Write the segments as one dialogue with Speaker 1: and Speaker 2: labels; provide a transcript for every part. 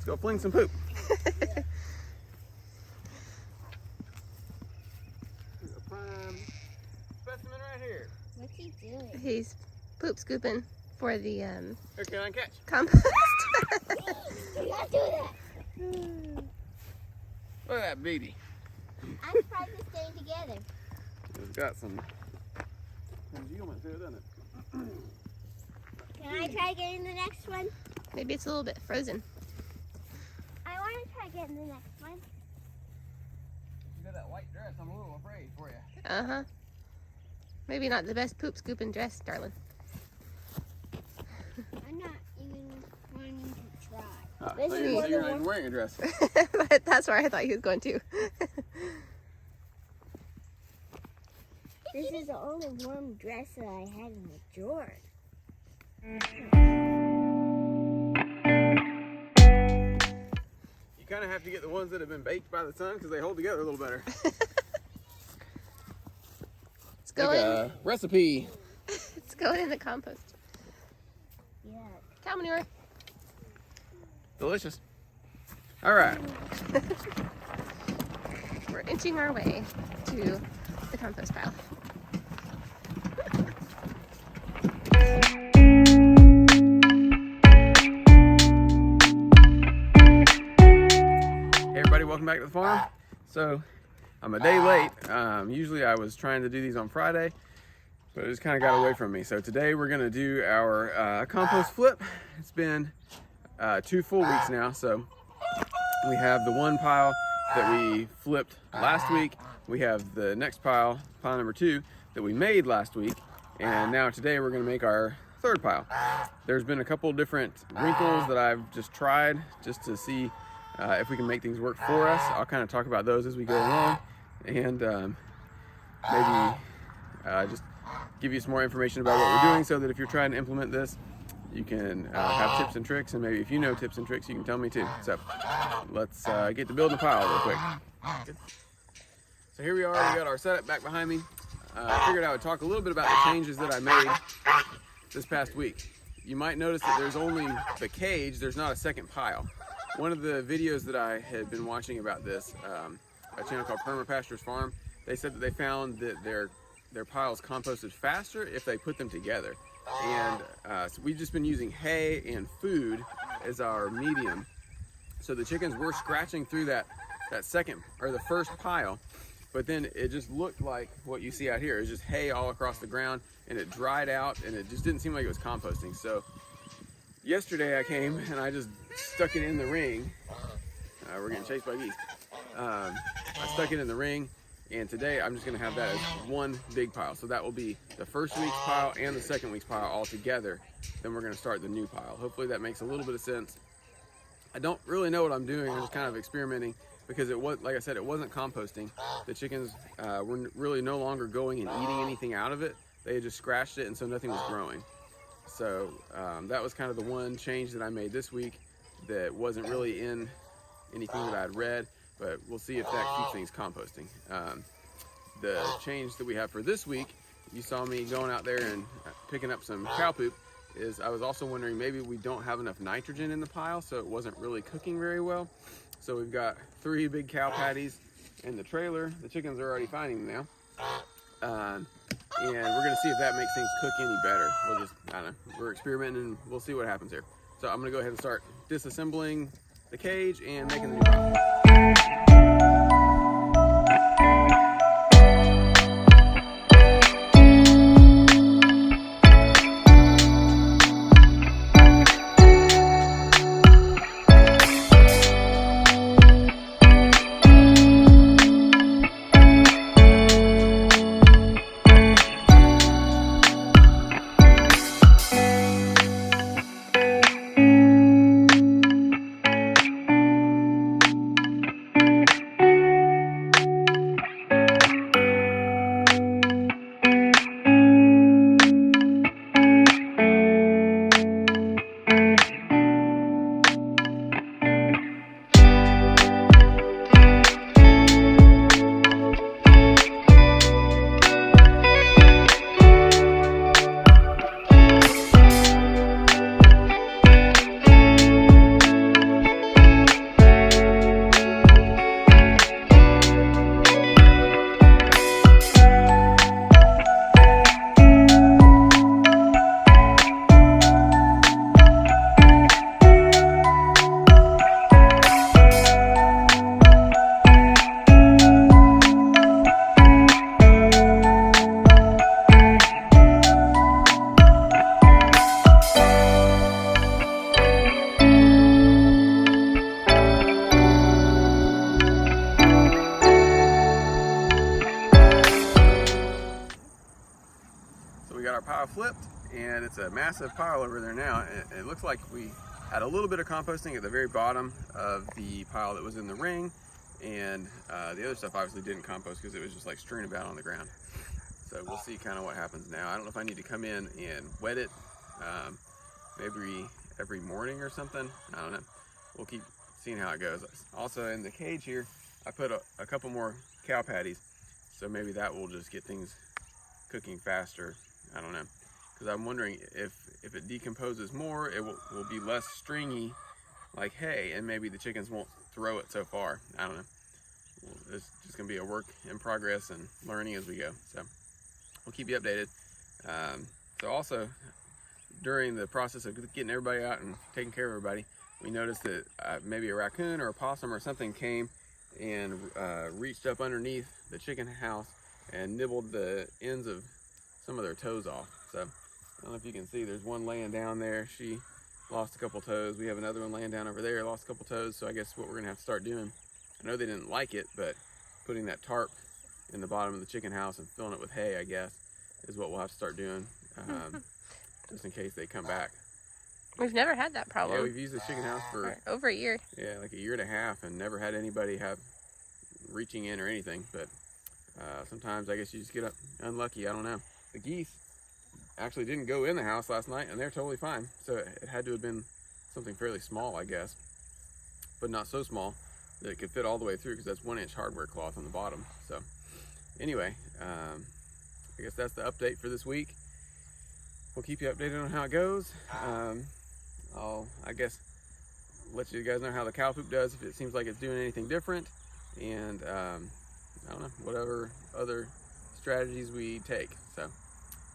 Speaker 1: Let's go fling some poop. There's a prime specimen right here.
Speaker 2: What's he doing?
Speaker 3: He's poop scooping for the
Speaker 1: Here, can I catch?
Speaker 3: compost.
Speaker 2: Do not do that.
Speaker 1: Look at that beauty.
Speaker 2: I'm surprised it's staying together.
Speaker 1: It's got some congealment to it, doesn't it?
Speaker 2: Can I try getting the next one?
Speaker 3: Maybe it's a little bit frozen.
Speaker 2: I want to try getting the next one.
Speaker 1: You got that white dress, I'm a little afraid for you.
Speaker 3: Uh-huh. Maybe not the best poop scooping dress, darling.
Speaker 2: I'm not even wanting to try.
Speaker 1: Oh,
Speaker 2: This
Speaker 1: so
Speaker 2: is
Speaker 1: you're,
Speaker 2: one
Speaker 1: so you're
Speaker 2: of
Speaker 1: not
Speaker 2: the
Speaker 1: even wearing a dress.
Speaker 3: But that's where I thought he was going to.
Speaker 2: This is the only warm dress that I had in the drawer.
Speaker 1: You kind of have to get the ones that have been baked by the sun because they hold together a little better.
Speaker 3: It's going.
Speaker 1: Like a recipe.
Speaker 3: It's going in the compost.
Speaker 2: Yeah.
Speaker 3: Cow manure.
Speaker 1: Delicious. All right.
Speaker 3: We're inching our way to the compost pile.
Speaker 1: Hey everybody, welcome back to the farm. So I'm a day late. Usually I was trying to do these on Friday, but it just kind of got away from me. So today we're gonna do our compost flip. It's been 2 full weeks now. So we have the one pile that we flipped last week. We have the next pile number 2, that we made last week. And now today we're gonna make our 3rd pile. There's been a couple different wrinkles that I've just tried just to see if we can make things work for us. I'll kind of talk about those as we go along, and maybe just give you some more information about what we're doing, so that if you're trying to implement this, you can have tips and tricks, and maybe if you know tips and tricks, you can tell me too. So let's get to building a pile real quick. So here we are, we got our setup back behind me. I figured I would talk a little bit about the changes that I made this past week. You might notice that there's only the cage, there's not a second pile. One of the videos that I had been watching about this, a channel called Permapastures Farm, they said that they found that their piles composted faster if they put them together. And so we've just been using hay and food as our medium. So the chickens were scratching through that second, or the first pile, but then it just looked like what you see out here. It's just hay all across the ground, and it dried out, and it just didn't seem like it was composting. So yesterday I came and I just stuck it in the ring. We're getting chased by geese. I stuck it in the ring, and today I'm just gonna have that as one big pile. So that will be the first week's pile and the second week's pile all together. Then we're gonna start the new pile. Hopefully that makes a little bit of sense. I don't really know what I'm doing. I'm just kind of experimenting, because it was, like I said, it wasn't composting. The chickens were really no longer going and eating anything out of it. They had just scratched it, and so nothing was growing. So that was kind of the one change that I made this week that wasn't really in anything that I had read, but we'll see if that keeps things composting. The change that we have for this week, you saw me going out there and picking up some cow poop, is I was also wondering maybe we don't have enough nitrogen in the pile, so it wasn't really cooking very well. So we've got 3 big cow patties in the trailer. The chickens are already finding them now. And we're gonna see if that makes things cook any better. We'll just, I don't know, we're experimenting and we'll see what happens here. So I'm gonna go ahead and start disassembling the cage and making the new pile. and it's a massive pile over there now. It looks like we had a little bit of composting at the very bottom of the pile that was in the ring, and the other stuff obviously didn't compost because it was just like strewn about on the ground. So we'll see kind of what happens now. I don't know if I need to come in and wet it maybe every morning or something. I don't know. We'll keep seeing how it goes. Also in the cage here, I put a couple more cow patties, so maybe that will just get things cooking faster. I don't know, because I'm wondering if it decomposes more, it will be less stringy like hay, and maybe the chickens won't throw it so far. I don't know. It's just gonna be a work in progress and learning as we go. So we'll keep you updated. So also, during the process of getting everybody out and taking care of everybody, we noticed that maybe a raccoon or a possum or something came and reached up underneath the chicken house and nibbled the ends of some of their toes off. So I don't know if you can see, there's one laying down there. She lost a couple toes. We have another one laying down over there, lost a couple toes. So I guess what we're gonna have to start doing, I know they didn't like it, but putting that tarp in the bottom of the chicken house and filling it with hay, I guess, is what we'll have to start doing, just in case they come back.
Speaker 3: We've never had that problem.
Speaker 1: Yeah, we've used the chicken house for
Speaker 3: over a year.
Speaker 1: Yeah, like a year and a half, and never had anybody reaching in or anything. But sometimes I guess you just get unlucky. I don't know. The geese actually didn't go in the house last night, and they're totally fine. So it had to have been something fairly small, I guess, but not so small that it could fit all the way through, because that's 1-inch hardware cloth on the bottom. So anyway, I guess that's the update for this week. We'll keep you updated on how it goes. I'll, I guess, let you guys know how the cow poop does, if it seems like it's doing anything different, and I don't know, whatever other strategies we take. So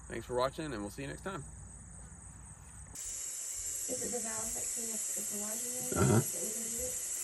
Speaker 1: thanks for watching, and we'll see you next time.
Speaker 2: Is it the valve that came with the laundry room?